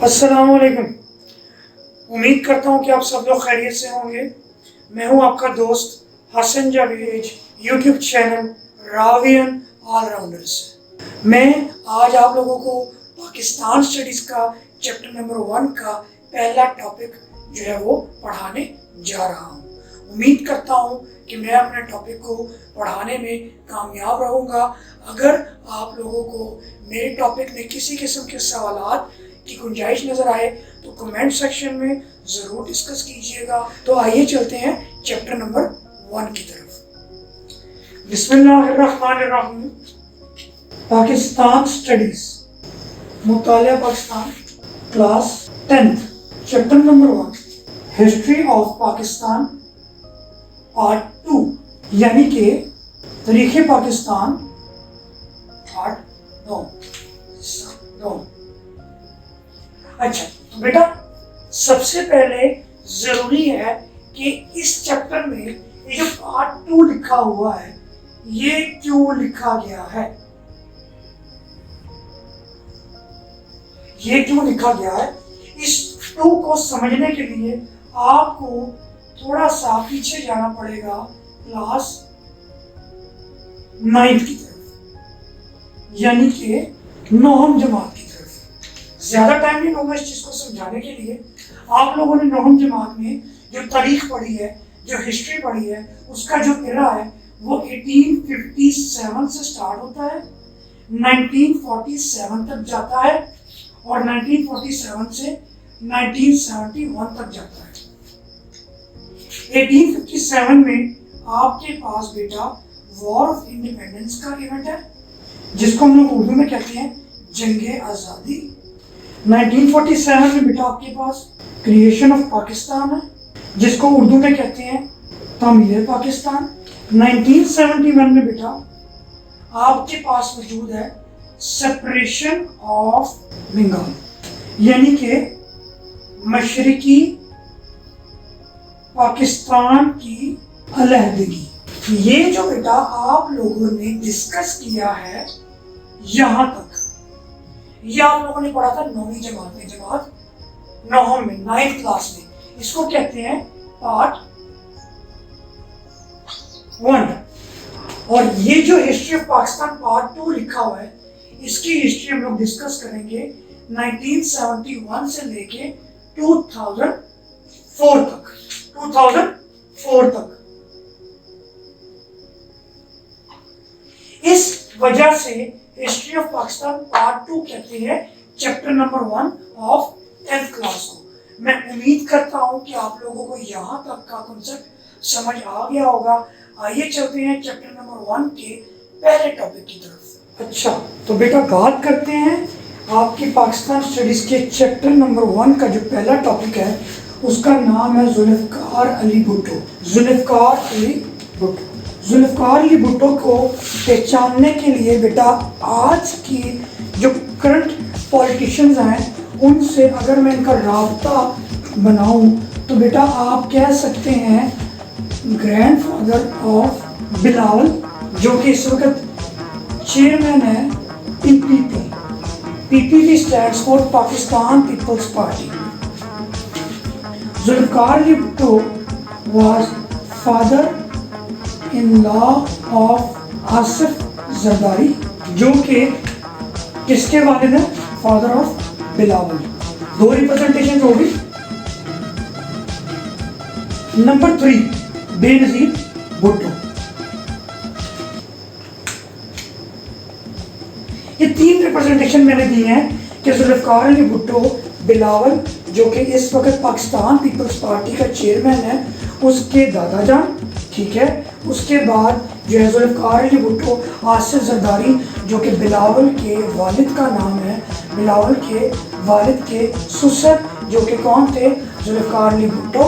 अस्सलाम वालेकुम। उम्मीद करता हूँ कि आप सब लोग खैरियत से होंगे। मैं हूँ आपका दोस्त Hasan Javed, YouTube channel Ravian allrounder से। मैं आज आप लोगों को पाकिस्तान स्टडीज़ का चैप्टर नंबर 1 का पहला टॉपिक जो है वो पढ़ाने जा रहा हूँ। उम्मीद करता हूँ कि मैं अपने टॉपिक को पढ़ाने में कामयाब रहूँगा। अगर आप लोगों को मेरे टॉपिक में किसी किस्म के सवालात की गुंजाइश नज़र आए तो कमेंट सेक्शन में ज़रूर डिस्कस कीजिएगा। तो आइए चलते हैं चैप्टर नंबर 1 की तरफ। बिस्मिल्लाहिर्रहमानिर्रहीम। पाकिस्तान स्टडीज़, मुतालिया Pakistan, class 10th, chapter number 1, history of Pakistan part 2, यानी कि तारीख़ पाकिस्तान पार्ट 9। अच्छा, तो बेटा सबसे पहले ज़रूरी है कि इस चैप्टर में ये जो पार्ट 2 लिखा हुआ है ये क्यों लिखा गया है, ये क्यों लिखा गया है। इस 2 को समझने के लिए आपको थोड़ा सा पीछे जाना पड़ेगा, क्लास 9th की तरफ, यानी कि 9वीं जमात की तरफ। ज्यादा टाइम नहीं लूंगा इस चीज को समझाने के लिए। आप लोगों ने 9वीं जमात में जो तारीख पढ़ी है, जो हिस्ट्री पढ़ी है, उसका जो इरा है वो 1857 से स्टार्ट होता है, 1947 तक जाता है और 1947 से 1971 तक जाता है। 1857 में आपके पास बेटा वॉर ऑफ इंडिपेंडेंस का इवेंट है, जिसको हम लोग उर्दू में कहते हैं जंगे आज़ादी। 1947 में बेटा आपके पास क्रिएशन ऑफ पाकिस्तान है, जिसको उर्दू में कहते हैं तामीर पाकिस्तान। 1971 में बेटा आपके पास मौजूद है सेपरेशन ऑफ बंगाल, यानी कि मशरिकी पाकिस्तान की अलहदगी। ये जो बेटा आप लोगों ने डिस्कस किया है यहाँ तक, ये आप लोगों ने पढ़ा था 9वीं जमात में, जमात 9 में, 9th क्लास में। इसको कहते हैं पार्ट 1। और ये जो हिस्ट्री ऑफ पाकिस्तान पार्ट 2 लिखा हुआ है, इसकी हिस्ट्री हम लोग डिस्कस करेंगे 1971 से लेके 2004 तक। 2004 तक। इस वजह से हिस्ट्री ऑफ पाकिस्तान पार्ट 2 कहते हैं chapter number 1 of 10th class को। मैं उम्मीद करता हूं कि आप लोगों को यहाँ तक का कॉन्सेप्ट समझ आ गया होगा। आइए चलते हैं चैप्टर नंबर 1 के पहले टॉपिक की तरफ। अच्छा, तो बेटा बात करते हैं आपकी पाकिस्तान स्टडीज के चैप्टर नंबर 1 का जो पहला टॉपिक है उसका नाम है जुल्फ़िकार अली भुट्टो। जुल्फ़िकार अली भुट्टो। जुल्फ़िकार अली भुट्टो को पहचानने के लिए बेटा आज की जो करंट पॉलिटिशियंस हैं उनसे अगर मैं इनका राब्ता बनाऊं तो बेटा आप कह सकते हैं ग्रैंडफादर ऑफ बिलावल, जो कि इस वक्त चेयरमैन है PPP. PPP stands for Pakistan people's party. Zulfikar Ali Bhutto was father in law of Asif Zardari, जो कि किसके वालिद हैं? Father of Bilawal. 2 रिप्रेजेंटेशन होगी। नंबर 3 बेनज़ीर भुट्टो। ये 3 रिप्रेजेंटेशन मैंने दी हैं कि जुल्फ़िकार अली भुट्टो बिलावल, जो कि इस वक्त पाकिस्तान पीपल्स पार्टी का चेयरमैन है, उसके दादा जान, ठीक है। उसके बाद जो है जुल्फ़िकार अली भुट्टो आसिफ जरदारी, जो कि बिलावल के वालिद का नाम है, बिलावल के वालिद के ससुर जो कि कौन थे? जुल्फ़िकार अली भुट्टो।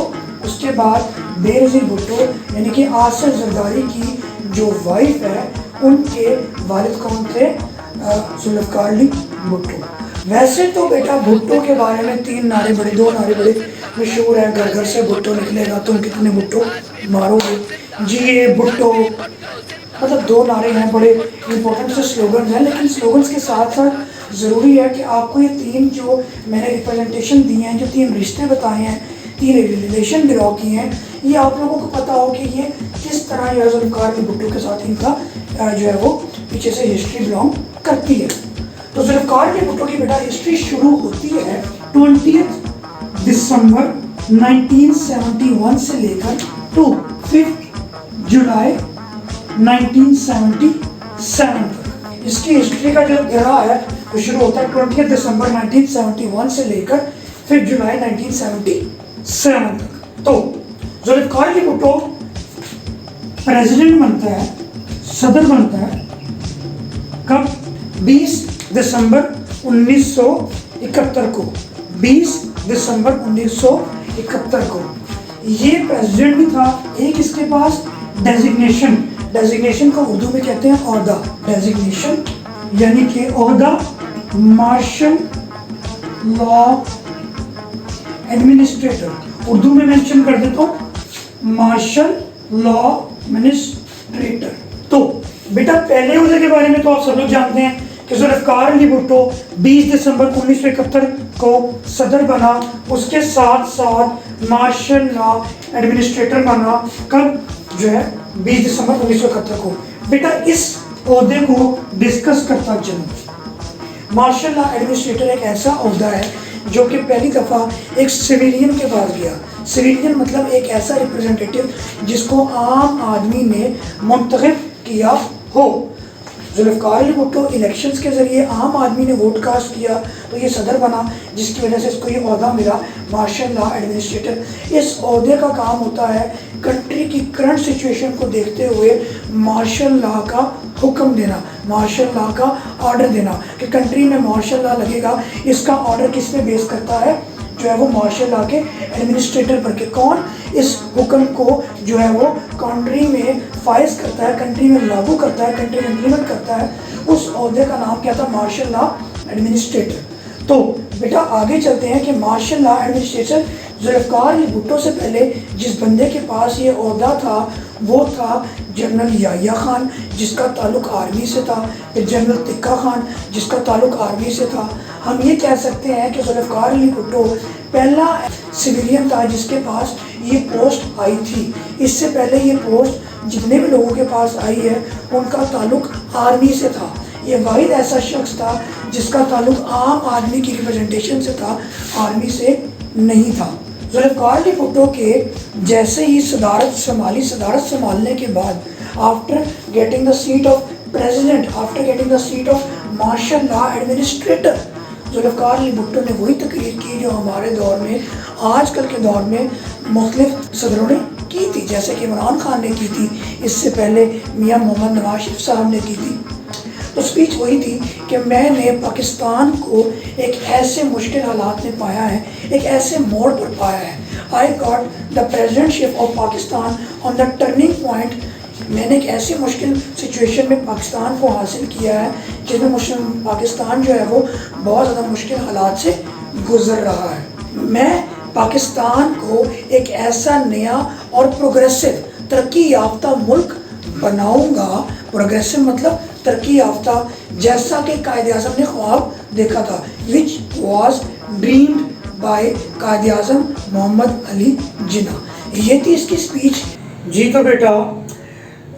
उसके बाद बेनज़ीर भुट्टो यानी कि आसिफ जरदारी की जो वाइफ है उनके वालिद कौन थे? जुल्फ़िकार अली भुट्टो। वैसे तो बेटा भुट्टो के बारे में 2 नारे बड़े मशहूर हैं। घर घर से भुट्टो निकलेगा, तुम कितने भुट्टो मारोगे जी। ये भुट्टो मतलब दो नारे हैं, बड़े इंपॉर्टेंट से स्लोगन हैं, लेकिन स्लोगन्स के साथ साथ ज़रूरी है कि आपको ये तीन जो मैंने रिप्रेजेंटेशन दी हैं, जो तीन रिश्ते बताए हैं, तीन रिलेशन ड्रॉ किए हैं, ये आप लोगों को पता हो कि ये किस तरह जो है जुल्फ़िकार अली भुट्टो के साथ इनका जो है वो पीछे से हिस्ट्री बिलोंग करती है। तो जुल्फ़िकार अली भुट्टो की बेटा हिस्ट्री शुरू होती है 20 दिसंबर 1971 से लेकर टू 5 जुलाई 1977 तक। इसकी हिस्ट्री का जो घेरा है वो शुरू होता है 20 दिसंबर 1971 से लेकर 5 जुलाई 1977 तक। तो जुल्फ़िकार अली भुट्टो प्रेसिडेंट बनता है, सदर बनता है कब? 20 दिसंबर 1971 को। 20 दिसंबर 1971 को ये प्रेसिडेंट भी था। एक इसके पास डेजिग्नेशन को उर्दू में कहते हैं ओहदा, डेजिग्नेशन यानी कि ओहदा मार्शल लॉ एडमिनिस्ट्रेटर, उर्दू में मेंशन कर देता हूँ मार्शल लॉ एडमिनिस्ट्रेटर। तो बेटा पहले उहदे के बारे में तो आप सब लोग जानते हैं कि जुल्फ़िकार अली भुट्टो 20 दिसंबर 1971 को सदर बना, उसके साथ साथ मार्शल लॉ एडमिनिस्ट्रेटर बना कब? जो है 20 दिसंबर 1971 को। बेटा इस ओहदे को डिस्कस करता चलूँ। मार्शल लॉ एडमिनिस्ट्रेटर एक ऐसा ओहदा है जो कि पहली दफ़ा एक सिविलियन के पास गया। सिविलियन मतलब एक ऐसा रिप्रेजेंटेटिव जिसको आम आदमी ने मुंतखब किया हो। जुल्फ़िकार अली भुट्टो इलेक्शंस के ज़रिए आम आदमी ने वोट कास्ट किया तो ये सदर बना, जिसकी वजह से इसको ये ओहदा मिला मार्शल लॉ एडमिनिस्ट्रेटर। इस ओहदे का काम होता है कंट्री की करंट सिचुएशन को देखते हुए मार्शल लॉ का हुक्म देना, मार्शल लॉ का ऑर्डर देना कि कंट्री में मार्शल लॉ लगेगा। इसका ऑर्डर किस पे बेस करता है? जो है वो मार्शल लॉ के एडमिनिस्ट्रेटर पर के कौन इस हुक्म को जो है वो कंट्री में फाइज करता है, कंट्री में लागू करता है, कंट्री में इम्प्लीमेंट करता है। उस ओहदे का नाम क्या था? Martial law administrator. तो बेटा आगे चलते हैं कि martial law administrator Zulfikar Ali Bhutto से पहले जिस बंदे के पास ये ओहदा था वो था जनरल याह्या खान, जिसका ताल्लुक आर्मी से था, फिर जनरल तिक्का खान जिसका ताल्लुक आर्मी से था। हम ये कह सकते हैं कि जुल्फ़िकार अली भुट्टो पहला सिविलियन था जिसके पास ये पोस्ट आई थी। इससे पहले ये पोस्ट जितने भी लोगों के पास आई है उनका ताल्लुक आर्मी से था। ये वाहिद ऐसा शख्स था जिसका ताल्लुक आम आदमी की रिप्रेजेंटेशन से था, आर्मी से नहीं था। जुल्फ़िकार अली भुट्टो के जैसे ही सदारत संभालने के बाद after getting the seat of president, after getting the seat of martial law administrator, Zulfikar Ali Bhutto ने वही तकरीर की जो हमारे दौर में, आजकल के दौर में मुख्तलिफ सदरों ने की थी, जैसे कि इमरान खान ने की थी, इससे पहले मियाँ मोहम्मद नवाज शरीफ साहब ने की थी। तो स्पीच वही थी कि मैंने पाकिस्तान को एक ऐसे मुश्किल हालात में पाया है, एक ऐसे मोड़ पर पाया है। I got the presidentship of Pakistan on the turning point. मैंने एक ऐसी मुश्किल सिचुएशन में पाकिस्तान को हासिल किया है जिसमें पाकिस्तान जो है वो बहुत ज़्यादा मुश्किल हालात से गुजर रहा है। मैं पाकिस्तान को एक ऐसा नया और प्रोग्रेसिव तरक्की याफ्ता मुल्क बनाऊंगा। प्रोग्रेसिव मतलब तरक्की याफ्ता, जैसा कि कायद-ए-आज़म ने ख्वाब देखा था, which was dreamed by Quaid-e-Azam Muhammad Ali Jinnah. ये थी इसकी स्पीच। जी तो बेटा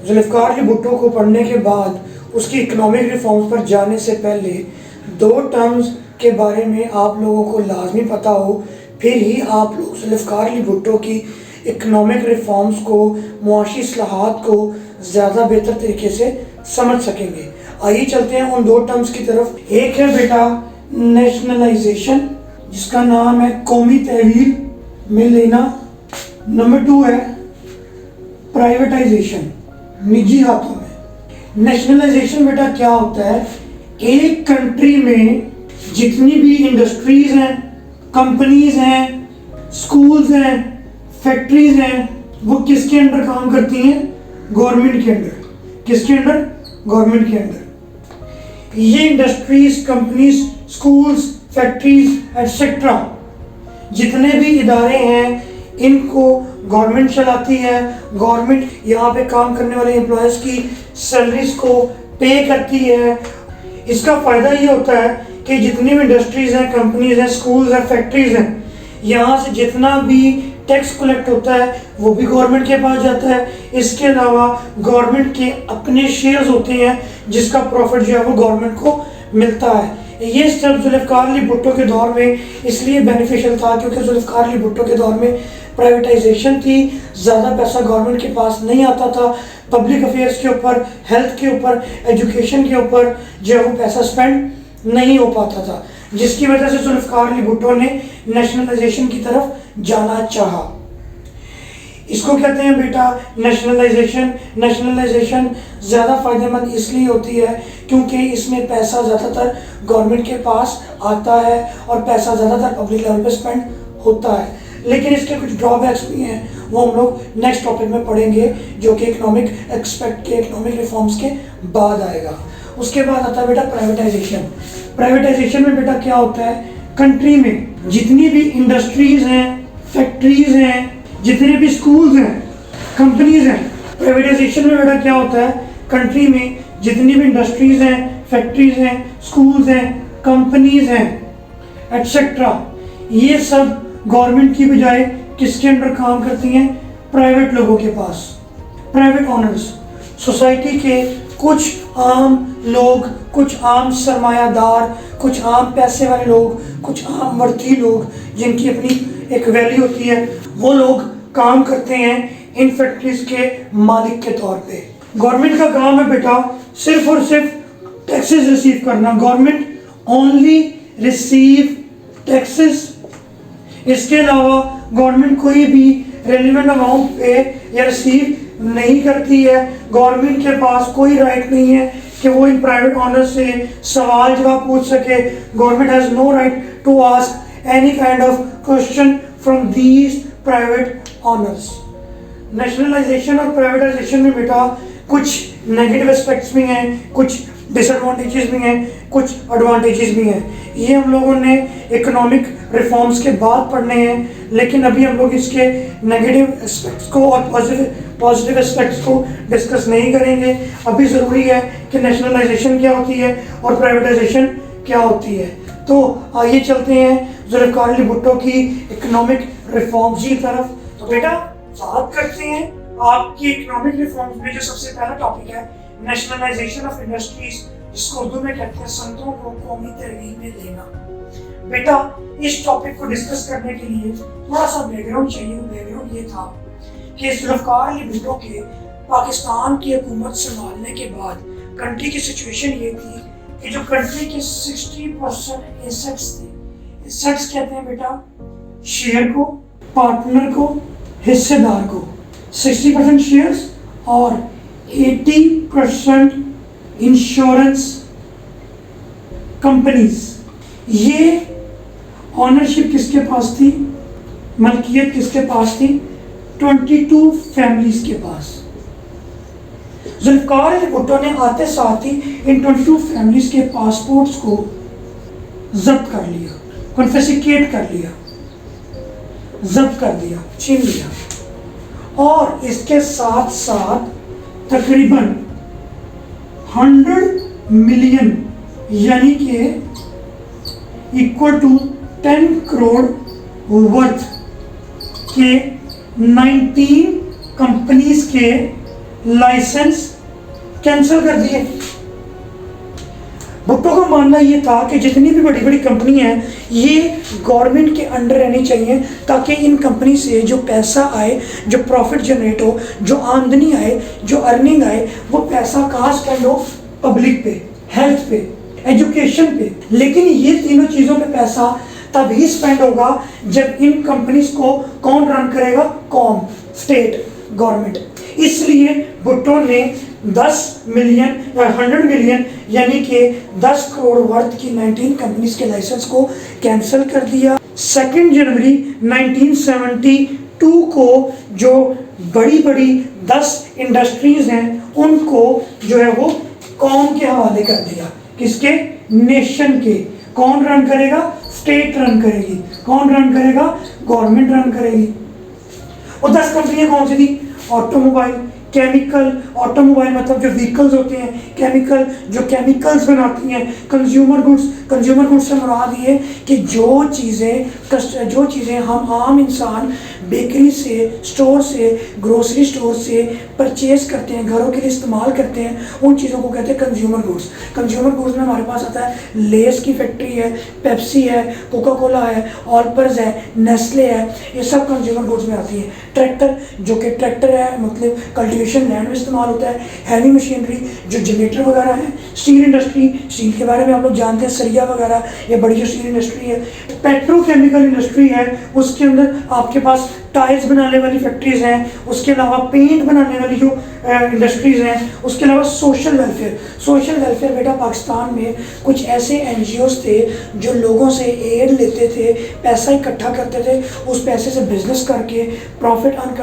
जुल्फ़िकार अली भुट्टो को पढ़ने के बाद उसकी इकनॉमिक रिफॉर्म्स पर जाने से पहले दो टर्म्स के बारे में आप लोगों को लाजमी पता हो, फिर ही आप लोग जुल्फ़िकार अली भुट्टो की इकनॉमिक रिफॉर्म्स को, मुआशी इस्लाहात को ज़्यादा बेहतर तरीके से समझ सकेंगे। आइए चलते हैं उन दो टर्म्स की तरफ। एक है बेटा नेशनलाइजेशन, जिसका नाम है कौमी तहवील में लेना। नंबर 2 है प्राइवेटाइजेशन, निजी हाथों में। नेशनलाइजेशन बेटा क्या होता है? एक कंट्री में जितनी भी इंडस्ट्रीज हैं, कंपनीज हैं, स्कूल्स हैं, फैक्ट्रीज हैं, वो किसके अंडर काम करती हैं? गवर्नमेंट के अंडर। किसके अंडर? गवर्नमेंट के अंडर। ये industries, companies, schools, factories etcetera जितने भी इदारे हैं, इनको गवर्नमेंट चलाती है, गवर्नमेंट यहाँ पे काम करने वाले एम्प्लॉयज़ की सैलरीज को पे करती है। इसका फ़ायदा ये होता है कि जितनी भी इंडस्ट्रीज़ हैं, कंपनीज़ हैं, स्कूल्स हैं, फैक्ट्रीज़ हैं, यहाँ से जितना भी टैक्स कलेक्ट होता है वो भी गवर्नमेंट के पास जाता है। इसके अलावा गवर्नमेंट के अपने शेयर्स होते हैं जिसका प्रॉफिट जो है वो गवर्नमेंट को मिलता है। ये स्टेप जुल्फ़िकार अली भुट्टो के दौर में इसलिए बेनिफिशियल था क्योंकि जुल्फ़िकार अली भुट्टो के दौर में प्राइवेटाइजेशन थी, ज़्यादा पैसा गवर्नमेंट के पास नहीं आता था, पब्लिक अफेयर्स के ऊपर, हेल्थ के ऊपर, एजुकेशन के ऊपर जो है वो पैसा स्पेंड नहीं हो पाता था, जिसकी वजह से जुल्फ़िकार अली भुट्टो ने नेशनलाइजेशन की तरफ जाना चाहा। इसको कहते हैं बेटा नेशनलाइजेशन। नेशनलाइजेशन ज़्यादा फ़ायदेमंद इसलिए होती है क्योंकि इसमें पैसा ज़्यादातर गवर्नमेंट के पास आता है और पैसा ज़्यादातर पब्लिक लेवल पे स्पेंड होता है। लेकिन इसके कुछ ड्रॉबैक्स भी हैं, वो हम लोग नेक्स्ट टॉपिक में पढ़ेंगे जो कि इकोनॉमिक एक्सपेक्ट के, इकोनॉमिक रिफॉर्म्स के बाद आएगा। उसके बाद आता है बेटा प्राइवेटाइजेशन। प्राइवेटाइजेशन में बेटा क्या होता है, कंट्री में जितनी भी इंडस्ट्रीज़ हैं, फैक्ट्रीज़ हैं, जितने भी स्कूल्स हैं, कंपनीज हैं, प्राइवेटाइजेशन में बेटा क्या होता है, कंट्री में जितनी भी इंडस्ट्रीज हैं, फैक्ट्रीज हैं, स्कूल्स हैं, कंपनीज हैं, एटसेट्रा, ये सब गवर्नमेंट की बजाय किसके अंडर काम करती हैं, प्राइवेट लोगों के पास, प्राइवेट ओनर्स, सोसाइटी के कुछ आम लोग, कुछ आम सरमायादार, कुछ आम पैसे वाले लोग, कुछ आम वर्ती लोग जिनकी अपनी एक वैल्यू होती है, वो लोग काम करते हैं इन फैक्ट्रीज के मालिक के तौर पे। गवर्नमेंट का काम है बेटा सिर्फ और सिर्फ टैक्सेस रिसीव करना। Government only receive taxes. इसके अलावा गवर्नमेंट कोई भी रेलिवेंट अमाउंट पे या रिसीव नहीं करती है। गवर्नमेंट के पास कोई राइट नहीं है कि वो इन प्राइवेट ऑनर से सवाल जवाब पूछ सके। Government has no right to ask any kind of question from these private owners. Nationalization और प्राइवेटाइजेशन में बेटा कुछ नेगेटिव एस्पेक्ट्स भी हैं, कुछ डिसएडवांटेजेस भी हैं, कुछ एडवांटेजेस भी हैं। ये हम लोगों ने इकोनॉमिक रिफॉर्म्स के बाद पढ़ने हैं, लेकिन अभी हम लोग इसके नेगेटिव एस्पेक्ट्स को और पॉजिटिव एस्पेक्ट्स को डिस्कस नहीं करेंगे। अभी ज़रूरी है कि नेशनलाइजेशन क्या होती है और प्राइवेटाइजेशन क्या होती है। तो आइए चलते हैं जुल्फ़िकार अली भुट्टो की इकोनॉमिक रिफॉर्म्स की तरफ। तो बेटा बात करते हैं आपकी इकोनॉमिक रिफॉर्म्स में जो सबसे पहला टॉपिक है नेशनलाइजेशन ऑफ इंडस्ट्रीज, जिसको उर्दू में कहते हैं संतों को कौमी तरमीम में लेना। बेटा इस टॉपिक को डिस्कस करने के लिए थोड़ा सा बैकग्राउंड चाहिए। बैकग्राउंड ये था कि जुल्फ़िकार अली भुट्टो के पाकिस्तान की हुकूमत संभालने के बाद कंट्री की सिचुएशन ये थी कि जो कंट्री के 60% एसेट्स थे, एसेट्स कहते हैं बेटा शेयर को, पार्टनर को, हिस्सेदार को, 60% शेयर्स और 80% इंश्योरेंस कंपनीज। ये ऑनरशिप किसके पास थी, मलकियत किसके पास थी, 22 फैमिलीज के पास। जुल्फ़िकार अली भुट्टो ने आते साथ ही इन 22 फैमिलीज के पासपोर्ट्स को जब्त कर लिया, कॉन्फिस्केट कर लिया, जब्त कर दिया, छीन लिया। और इसके साथ साथ तकरीबन 100 मिलियन यानी कि इक्वल टू 10 करोड़ वर्थ के 19 कंपनीज के लाइसेंस कैंसिल कर दिए। भुट्टो का मानना ये था कि जितनी भी बड़ी बड़ी कंपनी हैं ये गवर्नमेंट के अंडर रहनी चाहिए ताकि इन कंपनी से जो पैसा आए, जो प्रॉफिट जनरेट हो, जो आमदनी आए, जो अर्निंग आए, वो पैसा कहाँ स्पेंड हो, पब्लिक पे, हेल्थ पे, एजुकेशन पे। लेकिन ये तीनों चीज़ों पे पैसा तभी स्पेंड होगा जब इन कंपनीज को कौन रन करेगा, कौम, स्टेट, गवर्नमेंट। इसलिए भुट्टो ने 100 मिलियन यानी कि 10 करोड़ वर्थ की 19 कंपनीज के लाइसेंस को कैंसिल कर दिया। 2 जनवरी 1972 को जो बड़ी बड़ी 10 इंडस्ट्रीज हैं उनको जो है वो कौम के हवाले कर दिया। किसके, नेशन के। कौन रन करेगा, स्टेट रन करेगी। कौन रन करेगा, गवर्नमेंट रन करेगी। वो 10 कंपनियां कौन सी थी? ऑटोमोबाइल, केमिकल, ऑटोमोबाइल मतलब जो व्हीकल्स होते हैं, केमिकल जो केमिकल्स बनाती हैं, कंज्यूमर गुड्स से मुराद ये कि जो चीज़ें हम आम इंसान बेकरी से, स्टोर से, ग्रोसरी स्टोर से परचेज करते हैं, घरों के लिए इस्तेमाल करते हैं, उन चीज़ों को कहते हैं कंज्यूमर गुड्स। कंज्यूमर गुड्स में हमारे पास आता है लेस की फैक्ट्री है, पेप्सी है, कोका कोला है, ऑलपर्स है, नेस्ले है, ये सब कंज्यूमर गुड्स में आती है। ट्रैक्टर जो कि ट्रैक्टर है मतलब कल्टीवेशन लैंड में इस्तेमाल होता है। हैवी मशीनरी जो जनरेटर वगैरह है। स्टील इंडस्ट्री, स्टील के बारे में आप लोग जानते हैं, सरिया वगैरह, ये बड़ी जो स्टील इंडस्ट्री है। पेट्रोकेमिकल इंडस्ट्री है, उसके अंदर आपके पास टायर्स बनाने वाली फैक्ट्रीज हैं, उसके अलावा पेंट बनाने वाली जो इंडस्ट्रीज़ हैं, उसके अलावा सोशल वेलफेयर बेटा पाकिस्तान में कुछ ऐसे NGOs थे जो लोगों से एड लेते थे, पैसा इकट्ठा करते थे, उस पैसे से बिजनेस करके प्रॉफिट अर्न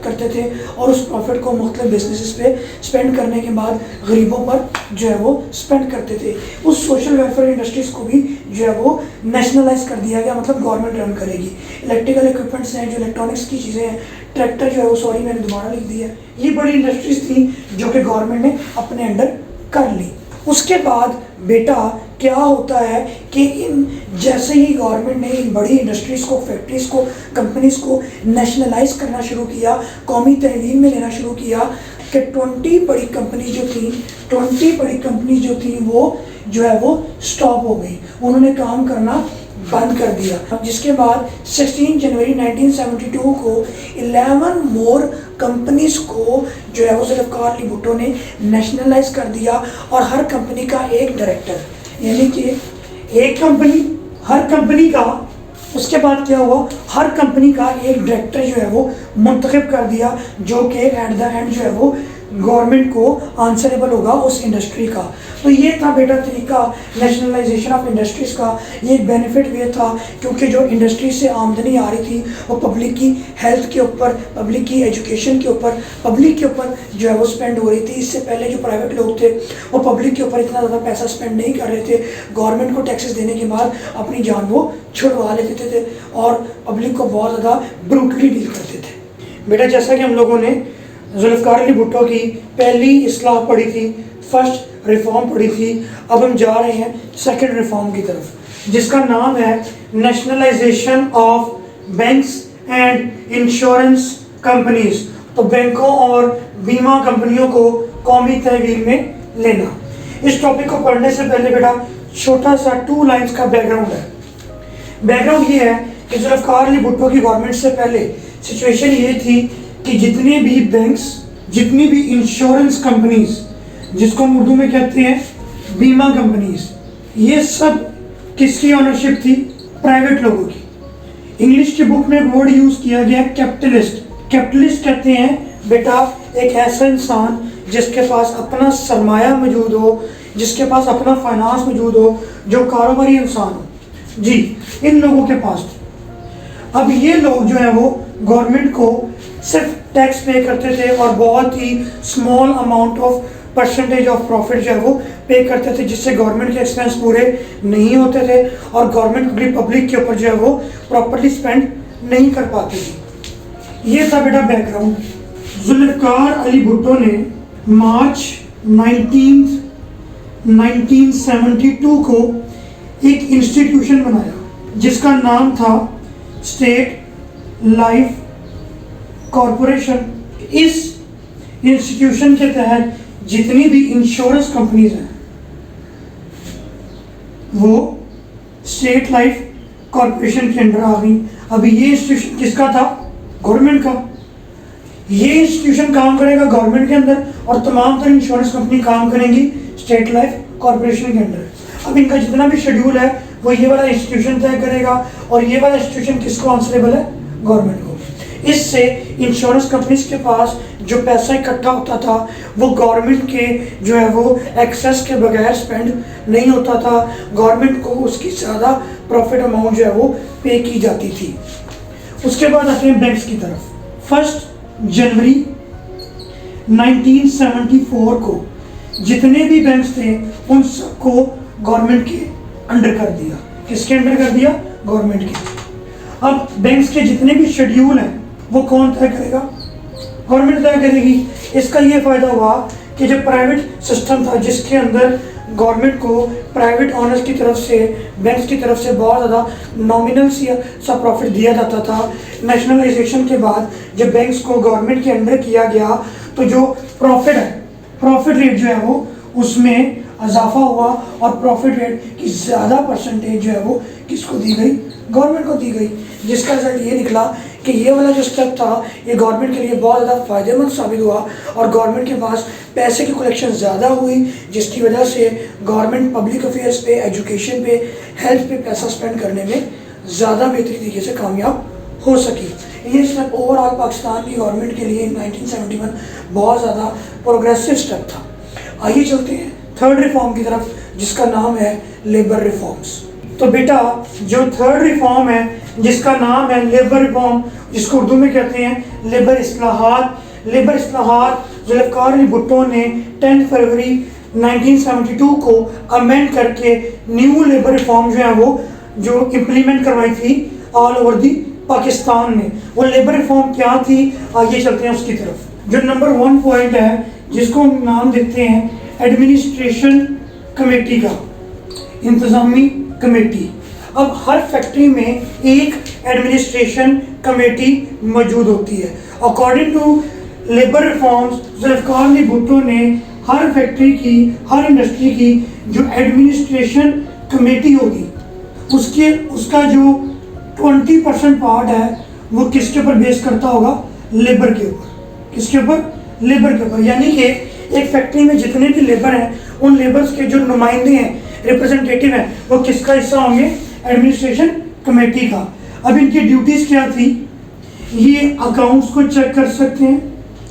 करते थे और उस प्रॉफिट को मुख्तलिफ बिजनेसेस पे स्पेंड करने के बाद गरीबों पर जो है वो स्पेंड करते थे। उस सोशल वेलफेयर इंडस्ट्रीज़ को भी जो है वो नेशनलाइज कर दिया गया, मतलब गवर्नमेंट रन करेगी। इलेक्ट्रिकल इक्विपमेंट्स हैं, जो इलेक्ट्रॉनिक्स की चीज़ें हैं, ट्रैक्टर जो है वो, सॉरी मैंने दोबारा लिख दिया, ये बड़ी इंडस्ट्रीज थी जो कि गवर्नमेंट ने अपने अंडर कर ली। उसके बाद बेटा क्या होता है कि इन जैसे ही गवर्नमेंट ने इन बड़ी इंडस्ट्रीज़ को, फैक्ट्रीज़ को, कंपनीज़ को नेशनलाइज करना शुरू किया, कौमी तहवील में लेना शुरू किया कि 20 बड़ी कंपनी जो थी वो जो है वो स्टॉप हो गई, उन्होंने काम करना बंद कर दिया। जिसके बाद 16 जनवरी 1972 को 11 मोर कंपनीज को जो है वो ज़ुल्फ़िकार अली भुट्टो ने नेशनलाइज कर दिया और हर कंपनी का एक डायरेक्टर, यानी कि एक कंपनी, हर कंपनी का, उसके बाद क्या हुआ, हर कंपनी का एक डायरेक्टर जो है वो मुंतखब कर दिया जो कि एट द एंड जो है वो गवर्नमेंट को आंसरेबल होगा उस इंडस्ट्री का। तो ये था बेटा तरीका नेशनलाइजेशन ऑफ इंडस्ट्रीज़ का। ये बेनिफिट ये था क्योंकि जो इंडस्ट्री से आमदनी आ रही थी वो पब्लिक की हेल्थ के ऊपर, पब्लिक की एजुकेशन के ऊपर, पब्लिक के ऊपर जो है वो स्पेंड हो रही थी। इससे पहले जो प्राइवेट लोग थे वो पब्लिक के ऊपर इतना ज़्यादा पैसा स्पेंड नहीं कर रहे थे, गवर्नमेंट को टैक्सेस देने के बाद अपनी जान वो छुड़वा लेते थे और पब्लिक को बहुत ज़्यादा ब्रूटली डील करते थे। बेटा जैसा कि हम लोगों ने ज़ुल्फ़िकार अली भुट्टो की पहली इस्लाह पढ़ी थी, फर्स्ट रिफॉर्म पढ़ी थी, अब हम जा रहे हैं सेकंड रिफॉर्म की तरफ जिसका नाम है nationalisation of banks and insurance companies. तो बैंकों और बीमा कंपनियों को कौमी तहवील में लेना। इस टॉपिक को पढ़ने से पहले बेटा छोटा सा 2 लाइन्स का बैकग्राउंड है। बैकग्राउंड ये है कि ज़ुल्फ़िकार अली भुट्टो की गवर्नमेंट से पहले सिचुएशन ये थी कि जितने भी बैंक्स, जितनी भी इंश्योरेंस कंपनीज, जिसको हम उर्दू में कहते हैं बीमा कंपनीज, ये सब किसकी ऑनरशिप थी? प्राइवेट लोगों की। इंग्लिश की बुक में वर्ड यूज किया गया कैपिटलिस्ट। कैपिटलिस्ट कहते हैं बेटा एक ऐसा इंसान जिसके पास अपना सरमाया मौजूद हो, जिसके पास अपना फाइनेंस मौजूद हो, जो कारोबारी इंसान हो। जी, इन लोगों के पास। अब ये लोग जो है वो गवर्नमेंट को सिर्फ टैक्स पे करते थे और बहुत ही small amount of percentage of profit जो है वो पे करते थे, जिससे गवर्नमेंट के एक्सपेंस पूरे नहीं होते थे और गवर्नमेंट भी पब्लिक के ऊपर जो है वो प्रॉपर्ली स्पेंड नहीं कर पाती थी। ये था बेटा बैकग्राउंड। ज़ुल्फ़िकार अली भुट्टो ने मार्च 1972 को एक इंस्टीट्यूशन बनाया जिसका नाम था स्टेट लाइफ कॉरपोरेशन। इस इंस्टीट्यूशन के तहत जितनी भी इंश्योरेंस कंपनीज हैं वो स्टेट लाइफ कॉरपोरेशन के अंडर आ गई। अभी ये इंस्टीट्यूशन किसका था? गवर्नमेंट का। ये इंस्टीट्यूशन काम करेगा गवर्नमेंट के अंदर और तमाम तरह इंश्योरेंस कंपनी काम करेंगी स्टेट लाइफ कॉरपोरेशन के अंदर। अब इनका जितना भी शेड्यूल है वो ये वाला इंस्टीट्यूशन तय करेगा और ये वाला इंस्टीट्यूशन किसको आंसरेबल है? गवर्नमेंट को। इससे इंश्योरेंस कंपनीज के पास जो पैसा इकट्ठा होता था वो गवर्नमेंट के जो है वो एक्सेस के बगैर स्पेंड नहीं होता था, गवर्नमेंट को उसकी ज़्यादा प्रॉफिट अमाउंट जो है वो पे की जाती थी। उसके बाद आते हैं बैंक्स की तरफ। 1 जनवरी 1974 को जितने भी बैंक्स थे उन सबको गवर्नमेंट के अंडर कर दिया। किसके अंडर कर दिया? गवर्नमेंट के। अब बैंक्स के जितने भी शेड्यूल हैं वो कौन तय करेगा? गवर्नमेंट तय करेगी। इसका ये फ़ायदा हुआ कि जो प्राइवेट सिस्टम था जिसके अंदर गवर्नमेंट को प्राइवेट ऑनर्स की तरफ से, बैंक्स की तरफ से बहुत ज़्यादा नॉमिनल सा प्रॉफिट दिया जाता था, नेशनलाइजेशन के बाद जब बैंक्स को गवर्नमेंट के अंडर किया गया तो जो प्रॉफिट है, प्रॉफिट रेट जो है वो उसमें इजाफा हुआ और प्रॉफिट रेट की ज़्यादा परसेंटेज जो है वो किसको दी गई? गवर्नमेंट को दी गई। जिसका रिजल्ट ये निकला कि ये वाला जो स्टेप था ये गवर्नमेंट के लिए बहुत ज़्यादा फ़ायदेमंद साबित हुआ और गवर्नमेंट के पास पैसे की कलेक्शन ज़्यादा हुई, जिसकी वजह से गवर्नमेंट पब्लिक अफेयर्स पे, एजुकेशन पे, हेल्थ पे पैसा स्पेंड करने में ज़्यादा बेहतरीन तरीके से कामयाब हो सकी। ये स्टेप ओवरऑल पाकिस्तान की गवर्नमेंट के लिए 1971 बहुत ज़्यादा प्रोग्रेसिव स्टेप था। आइए चलते हैं थर्ड रिफॉर्म की तरफ जिसका नाम है लेबर रिफॉर्म्स। तो बेटा जो थर्ड रिफॉर्म है जिसका नाम है लेबर रिफॉर्म, जिसको उर्दू में कहते हैं लेबर इस्लाहात। लेबर इस्लाहात जुल्फ़िकार अली भुट्टो ने 10 फरवरी 1972 को अमेंड करके न्यू लेबर रिफॉर्म जो है वो जो इम्प्लीमेंट करवाई थी ऑल ओवर दी पाकिस्तान में। वो लेबर रिफॉर्म क्या थी, आइए चलते हैं उसकी तरफ। जो नंबर 1 पॉइंट है जिसको नाम देते हैं एडमिनिस्ट्रेशन कमेटी का, इंतज़ामी कमेटी। अब हर फैक्ट्री में एक एडमिनिस्ट्रेशन कमेटी मौजूद होती है। According to labour reforms Zulfikar Ali Bhutto ने हर फैक्ट्री की, हर इंडस्ट्री की जो एडमिनिस्ट्रेशन कमेटी होगी उसका जो 20% पार्ट है वो किसके ऊपर बेस करता होगा? लेबर के ऊपर। किसके ऊपर? लेबर के ऊपर। यानी कि एक फैक्ट्री में जितने भी लेबर हैं उन लेबर्स के जो नुमाइंदे हैं, रिप्रेजेंटेटिव हैं, वो किसका हिस्सा होंगे? एडमिनिस्ट्रेशन कमेटी का। अब इनकी ड्यूटीज़ क्या थी? ये अकाउंट्स को चेक कर सकते हैं,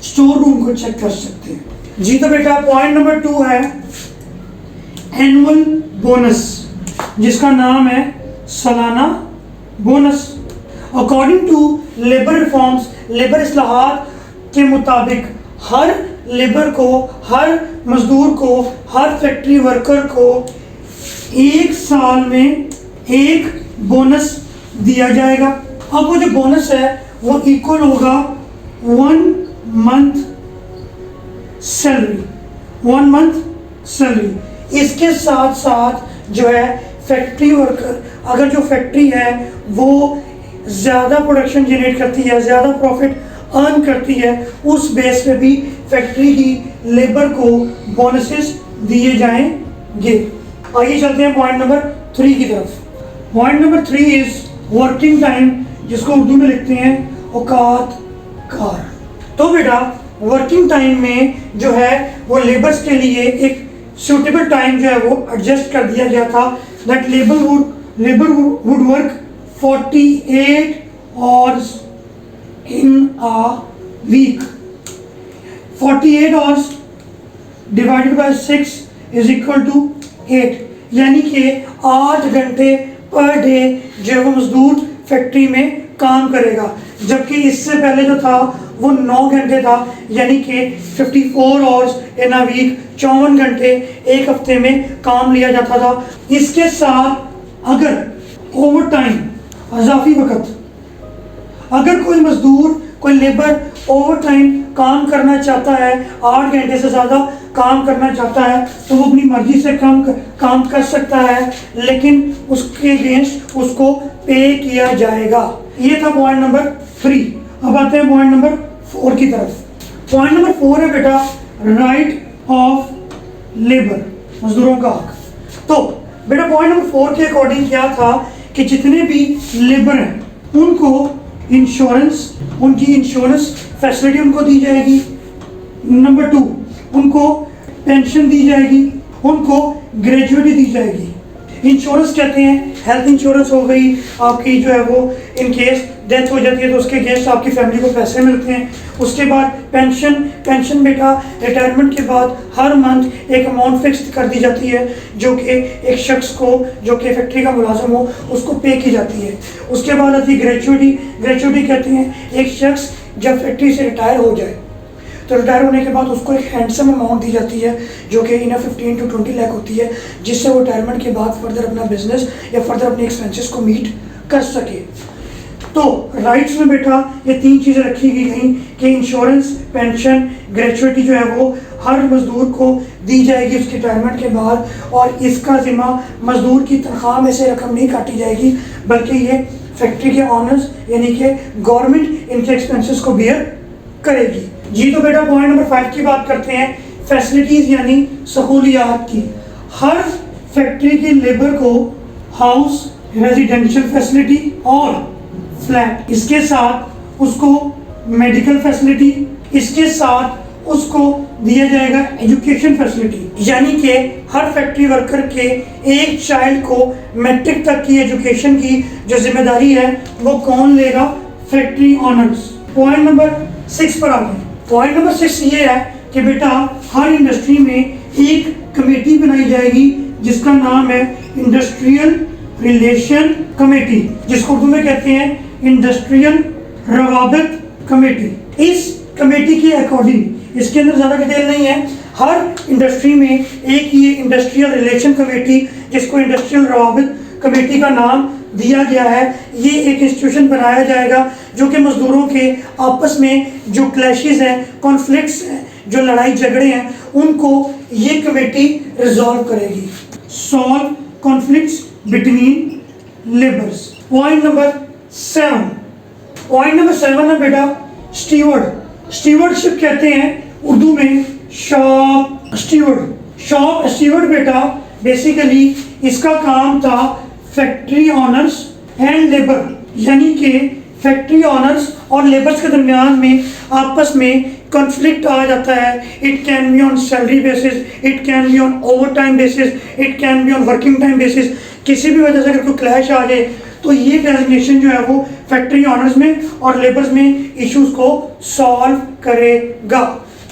स्टोर रूम को चेक कर सकते हैं। जी तो बेटा पॉइंट नंबर 2 है एनुअल बोनस, जिसका नाम है सालाना bonus. According to labour reforms, labour इस्लाहात के मुताबिक हर लेबर को, हर मजदूर को, हर फैक्ट्री वर्कर को 1 साल में एक बोनस दिया जाएगा। अब वो जो बोनस है वो इक्वल होगा 1 मंथ सैलरी, 1 मंथ सैलरी। इसके साथ साथ जो है फैक्ट्री वर्कर, अगर जो फैक्ट्री है वो ज़्यादा प्रोडक्शन जनरेट करती है, ज़्यादा प्रॉफिट अर्न करती है, उस बेस पे भी फैक्ट्री की लेबर को बोनसेस दिए जाएंगे। आइए चलते हैं पॉइंट नंबर 3 की तरफ। Point number 3 is working time, जिसको उर्दू में लिखते हैं औकात कार। तो बेटा वर्किंग टाइम में जो है वो लेबर्स के लिए एक सूटेबल टाइम जो है वो एडजस्ट कर दिया गया था, that labour would work 48 hours in a week. 48 hours divided by 6 is equal to 8, यानी कि 8 घंटे पर डे जो है वो मजदूर फैक्ट्री में काम करेगा, जबकि इससे पहले जो था वो 9 घंटे था, यानी कि 54 आवर्स इन अ वीक, 54 घंटे एक हफ्ते में काम लिया जाता था। इसके साथ अगर ओवर टाइम, अजाफी वक्त, अगर कोई मजदूर, कोई लेबर ओवर टाइम काम करना चाहता है, 8 घंटे से ज़्यादा काम करना चाहता है, तो वो अपनी मर्जी से काम कर सकता है, लेकिन उसके अगेंस्ट उसको पे किया जाएगा। ये था पॉइंट नंबर 3। अब आते हैं पॉइंट नंबर 4 की तरफ। पॉइंट नंबर 4 है बेटा राइट ऑफ लेबर, मजदूरों का हक। तो बेटा पॉइंट नंबर 4 के अकॉर्डिंग क्या था कि जितने भी लेबर हैं उनको इंश्योरेंस, उनकी इंश्योरेंस फैसिलिटी उनको दी जाएगी। नंबर 2, उनको पेंशन दी जाएगी, उनको ग्रेजुएटी दी जाएगी। इंश्योरेंस कहते हैं, हेल्थ इंश्योरेंस हो गई आपकी, जो है वो इन केस डेथ हो जाती है तो उसके अगेंस्ट आपकी फैमिली को पैसे मिलते हैं। उसके बाद पेंशन बेटा रिटायरमेंट के बाद हर मंथ एक अमाउंट फिक्स कर दी जाती है, जो कि एक शख्स को, जो कि फैक्ट्री का मुलाजिम हो, उसको पे की जाती है। उसके बाद आती है ग्रेजुएटी। ग्रेजुएटी कहते हैं एक शख्स जब फैक्ट्री से रिटायर हो जाए तो रिटायर होने के बाद उसको एक हैंडसम अमाउंट दी जाती है, जो कि इन 15 to 20 लाख होती है, जिससे वो रिटायरमेंट के बाद फर्दर अपना बिजनेस या फर्दर अपने एक्सपेंसेस को मीट कर सके। तो राइट्स में बेटा ये 3 चीज़ें रखी गई कि इंश्योरेंस, पेंशन, ग्रेचुइटी जो है वो हर मजदूर को दी जाएगी उसके रिटायरमेंट के बाद, और इसका जिम्मा मजदूर की तनख्वाह में से रकम नहीं काटी जाएगी, बल्कि ये फैक्ट्री के ऑनर्स यानी कि गवर्नमेंट इनके एक्सपेंसेस को बियर करेगी। जी तो बेटा पॉइंट नंबर 5 की बात करते हैं, फैसिलिटीज़ यानी सहूलियात की। हर फैक्ट्री के लेबर को हाउस, रेजिडेंशियल फैसिलिटी और फ्लैट, इसके साथ उसको मेडिकल फैसिलिटी, इसके साथ उसको दिया जाएगा एजुकेशन फैसिलिटी, यानी कि हर फैक्ट्री वर्कर के एक चाइल्ड को मैट्रिक तक की एजुकेशन की जो जिम्मेदारी है वो कौन लेगा? Factory honours. पॉइंट नंबर 6 पर आ गए। पॉइंट नंबर 6 ये है कि बेटा हर इंडस्ट्री में एक कमेटी बनाई जाएगी जिसका नाम है इंडस्ट्रियल रिलेशन कमेटी, जिसको उर्दू में कहते हैं इंडस्ट्रियल रवाबत कमेटी। इस कमेटी के अकॉर्डिंग, इसके अंदर ज़्यादा डिटेल नहीं है, हर इंडस्ट्री में एक ये इंडस्ट्रियल रिलेशन कमेटी जिसको इंडस्ट्रियल रवाबत कमेटी का नाम दिया गया है, ये एक इंस्टीट्यूशन बनाया जाएगा जो कि मजदूरों के आपस में जो क्लैशेस हैं, कॉन्फ्लिक्ट्स हैं, जो लड़ाई झगड़े हैं, उनको ये कमेटी रिजॉल्व करेगी। Solve conflicts between labours. Point number 7। Point number 7 है बेटा स्टीवर्ड। स्टीवर्डशिप कहते हैं उर्दू में शॉप स्टीवर्ड। शॉप स्टीवर्ड बेटा बेसिकली इसका काम था फैक्ट्री ऑनर्स एंड लेबर, यानी कि फैक्ट्री ऑनर्स और लेबर्स के दरमियान में आपस में कॉन्फ्लिक्ट आ जाता है। It can be on salary basis, it can be on over time basis, it can be on working time basis. किसी भी वजह से अगर कोई क्लैश आ जाए तो ये डेजिग्नेशन जो है वो फैक्ट्री ऑनर्स में और लेबर्स में इश्यूज को सॉल्व करेगा।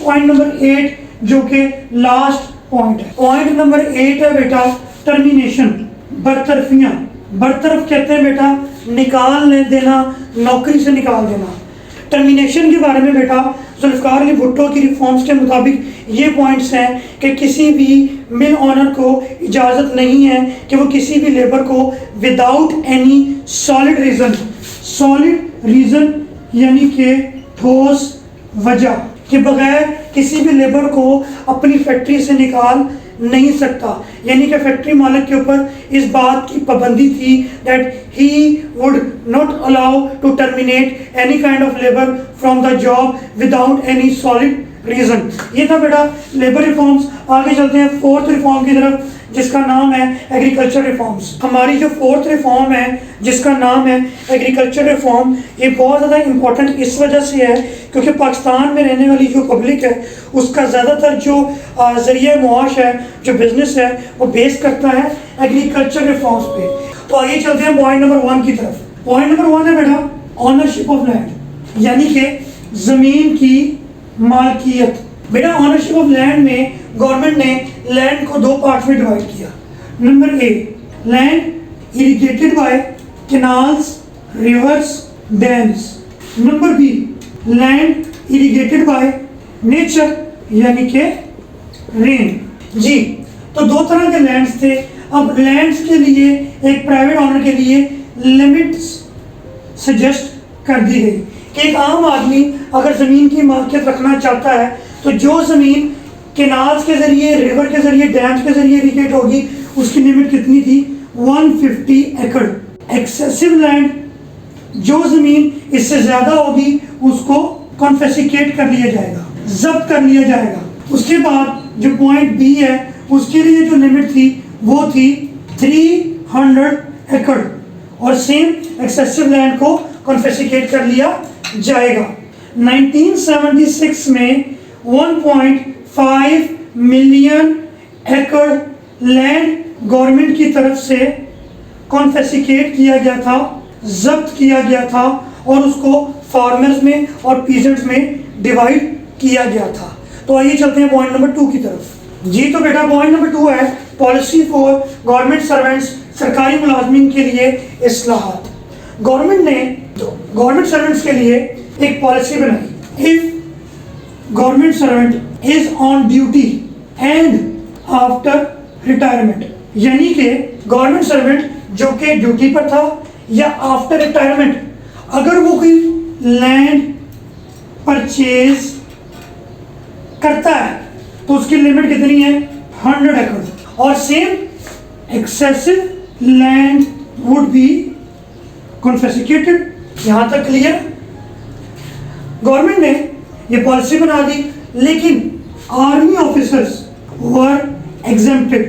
पॉइंट नंबर 8 जो कि लास्ट पॉइंट है। पॉइंट नंबर 8 है बेटा टर्मिनेशन, बरतरफियां। बरतरफ कहते हैं बेटा निकाल देना, नौकरी से निकाल देना। टर्मिनेशन के बारे में बेटा जुल्फ़िकार अली भुट्टो की रिफॉर्म्स के मुताबिक ये पॉइंट्स हैं कि किसी भी मिल ऑनर को इजाज़त नहीं है कि वो किसी भी लेबर को विदाउट एनी सॉलिड रीज़न यानी कि ठोस वजह के बगैर किसी भी लेबर को अपनी फैक्ट्री से निकाल नहीं सकता। यानी कि फैक्ट्री मालिक के ऊपर इस बात की पाबंदी थी that he would not allow to terminate any kind of labour from the job without any solid reason. ये था बेटा लेबर रिफॉर्म्स। आगे चलते हैं 4th रिफॉर्म की तरफ जिसका नाम है एग्रीकल्चर रिफॉर्म्स। हमारी जो 4th रिफॉर्म है जिसका नाम है एग्रीकल्चर रिफॉर्म, ये बहुत ज़्यादा इम्पोर्टेंट इस वजह से है क्योंकि पाकिस्तान में रहने वाली जो पब्लिक है उसका ज़्यादातर जो ज़रिया मुआश है, जो बिज़नेस है, वो बेस करता है एग्रीकल्चर रिफॉर्म्स पे। तो आइए चलते हैं पॉइंट नंबर 1 की तरफ। पॉइंट नंबर 1 है बेटा ऑनरशिप ऑफ लैंड, यानी कि ज़मीन की मालकियत। बेटा ऑनरशिप ऑफ लैंड में गवर्नमेंट ने लैंड को 2 पार्ट्स में डिवाइड किया। Number A land irrigated by canals, rivers, dams. Number B land irrigated by nature यानी कि रेन। जी तो 2 तरह के लैंड्स थे। अब लैंड्स के लिए एक प्राइवेट ऑनर के लिए लिमिट्स सजेस्ट कर दी गई कि एक आम आदमी अगर ज़मीन की मालकियत रखना चाहता है तो जो ज़मीन कैनाल्स के ज़रिए, रिवर के ज़रिए, डैम्स के ज़रिए इरिगेट होगी उसकी लिमिट कितनी थी? 150 एकड़। एक्सेसिव लैंड, जो ज़मीन इससे ज़्यादा होगी उसको कॉन्फिस्केट कर लिया जाएगा, जब्त कर लिया जाएगा। उसके बाद जो पॉइंट बी है उसके लिए जो लिमिट थी वो थी 300 एकड़ और सेम एक्सेसिव लैंड को कॉन्फिस्केट कर लिया जाएगा। 1976 में 1.5 मिलियन एकड़ लैंड गवर्नमेंट की तरफ से कॉन्फिस्केट किया गया था, जब्त किया गया था और उसको फार्मर्स में और पीजेंट्स में डिवाइड किया गया था। तो आइए चलते हैं पॉइंट नंबर 2 की तरफ। जी तो बेटा पॉइंट नंबर 2 है पॉलिसी फॉर गवर्नमेंट सर्वेंट्स, सरकारी मुलाजमीन के लिए इस्लाहात। गवर्नमेंट ने गवर्नमेंट सर्वेंट्स के लिए एक पॉलिसी बनाई। If government servant is on duty and after retirement, यानी कि गवर्नमेंट सर्वेंट जो कि ड्यूटी पर था या आफ्टर रिटायरमेंट अगर वो कोई लैंड परचेज करता है तो उसकी लिमिट कितनी है? 100 एकड़। और same excessive land would be confiscated. यहां तक क्लियर? गवर्नमेंट ने ये पॉलिसी बना दी, लेकिन आर्मी ऑफिसर्स वर एग्जेम्प्टेड,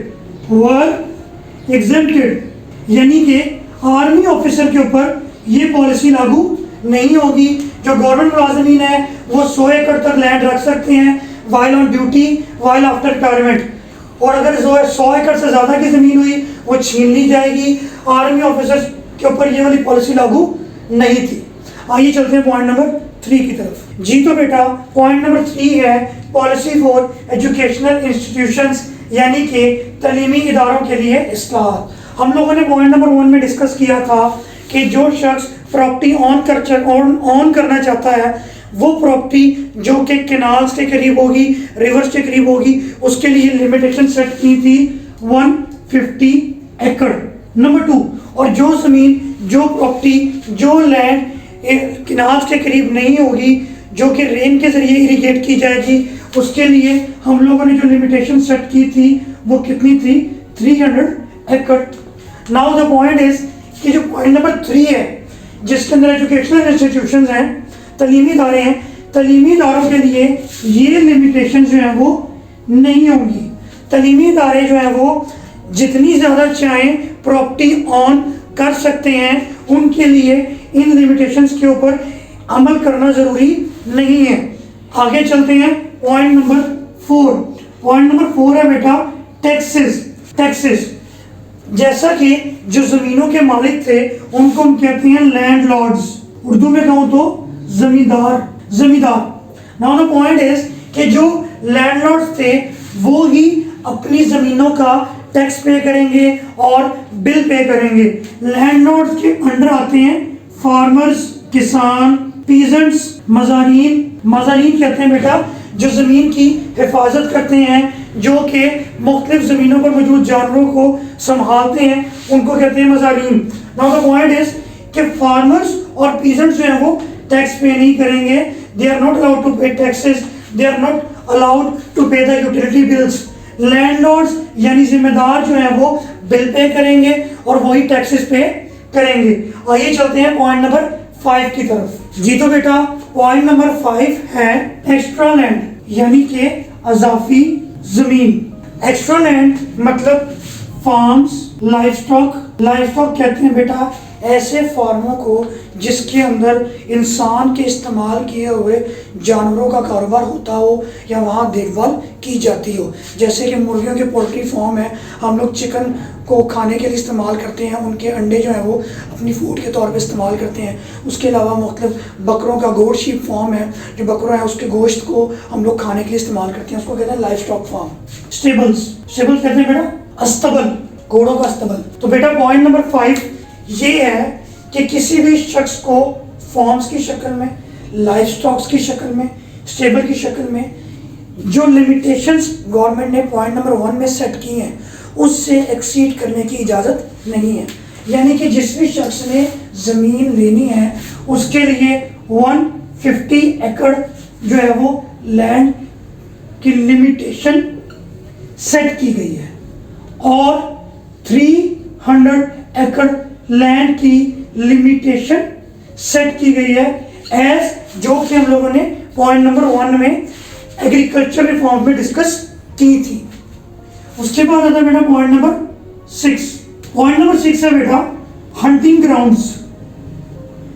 यानी कि आर्मी ऑफिसर के ऊपर ये पॉलिसी लागू नहीं होगी। जो गवर्नमेंट मुलाजमीन है वो 100 एकड़ तक लैंड रख सकते हैं while on duty, while after retirement, और अगर 100 एकड़ से ज़्यादा की ज़मीन हुई वो छीन ली जाएगी। आर्मी ऑफिसर्स के ऊपर ये वाली पॉलिसी लागू नहीं थी। आइए चलते हैं पॉइंट नंबर 3 की तरफ। जी तो बेटा पॉइंट नंबर 3 है पॉलिसी फॉर एजुकेशनल इंस्टीट्यूशंस, यानी कि तालीमी इदारों के लिए इस्लाहत। हम लोगों ने पॉइंट नंबर 1 में डिस्कस किया था कि जो शख्स प्रॉपर्टी ऑन करना चाहता है वो प्रॉपर्टी जो कि कैनाल्स के करीब होगी, रिवर्स के करीब होगी, उसके लिए लिमिटेशन सेट की थी 150 एकड़। नंबर 2, और जो ज़मीन, जो प्रॉपर्टी, जो लैंड कैनाल्स के करीब नहीं होगी, जो कि रेन के जरिए इरिगेट की जाएगी, उसके लिए हम लोगों ने जो लिमिटेशन सेट की थी वो कितनी थी? 300 एकड़। नाउ द पॉइंट इज कि जो पॉइंट नंबर 3 है जिसके अंदर एजुकेशनल इंस्टीट्यूशंस हैं, तालीमी इदारे हैं, तालीमी इदारों के लिए ये लिमिटेशन जो है वो नहीं होंगी। तालीमी इदारे जो है वो जितनी ज़्यादा चाहें प्रॉपर्टी ऑन कर सकते हैं, उनके लिए इन लिमिटेशंस के ऊपर अमल करना ज़रूरी नहीं है। आगे चलते हैं पॉइंट नंबर 4। पॉइंट नंबर 4 है बेटा टैक्सेस। जैसा कि जो ज़मीनों के मालिक थे उनको हम कहते हैं लैंडलॉर्ड्स, उर्दू में कहूँ तो जमींदार। नाउ द पॉइंट इज कि जो लैंडलॉर्ड्स थे वो ही अपनी ज़मीनों का टैक्स पे करेंगे और बिल पे करेंगे। लैंडलॉर्ड्स के अंडर आते हैं फार्मर्स, किसान, पीजेंट्स, मज़ारीन कहते हैं बेटा जो ज़मीन की हिफाजत करते हैं, जो कि मुख्तलिफ ज़मीनों पर मौजूद जानवरों को संभालते हैं, उनको कहते हैं मज़ारीन। नाउ द पॉइंट इज कि फार्मर्स और पीजेंट्स जो हैं वो टैक्स पे नहीं करेंगे। They are not allowed to pay taxes, they are not allowed to pay the utility bills. Landlords यानी जिम्मेदार जो हैं वो बिल पे करेंगे और वही टैक्सेस पे करेंगे। आइए चलते हैं पॉइंट नंबर 5 की तरफ। जी तो बेटा पॉइंट नंबर 5 है एक्स्ट्रा लैंड, यानी कि अजाफी जमीन। एक्स्ट्रा लैंड मतलब फार्म्स, लाइवस्टॉक कहते हैं बेटा ऐसे फार्मों को जिसके अंदर इंसान के इस्तेमाल किए हुए जानवरों का कारोबार होता हो या वहाँ देखभाल की जाती हो। जैसे कि मुर्गियों के पोल्ट्री फार्म है, हम लोग चिकन को खाने के लिए इस्तेमाल करते हैं, उनके अंडे जो हैं वो अपनी फूड के तौर पे इस्तेमाल करते हैं। उसके अलावा मुख्तलिफ बकरों का गोश्त शीप फार्म है, जो बकरों है उसके गोश्त को हम लोग खाने के लिए इस्तेमाल करते हैं, उसको कहते हैं लाइव स्टॉक फार्म। स्टेबल्स कहते हैं बेटा अस्तबल, घोड़ों का अस्तबल। तो बेटा पॉइंट नंबर 5 ये है कि किसी भी शख्स को फॉर्म्स की शक्ल में, लाइव स्टॉक्स की शक्ल में, स्टेबल की शक्ल में जो लिमिटेशंस गवर्नमेंट ने पॉइंट नंबर 1 में सेट की हैं उससे एक्सीड करने की इजाज़त नहीं है। यानी कि जिस भी शख्स ने ज़मीन लेनी है उसके लिए 150 एकड़ जो है वो लैंड की लिमिटेशन सेट की गई है और 300 एकड़ लैंड की लिमिटेशन सेट की गई है एज जो कि हम लोगों ने पॉइंट नंबर 1 में एग्रीकल्चर रिफॉर्म में डिस्कस की थी। उसके बाद आता है बेटा पॉइंट नंबर 6। पॉइंट नंबर 6 है बेटा हंटिंग ग्राउंड्स,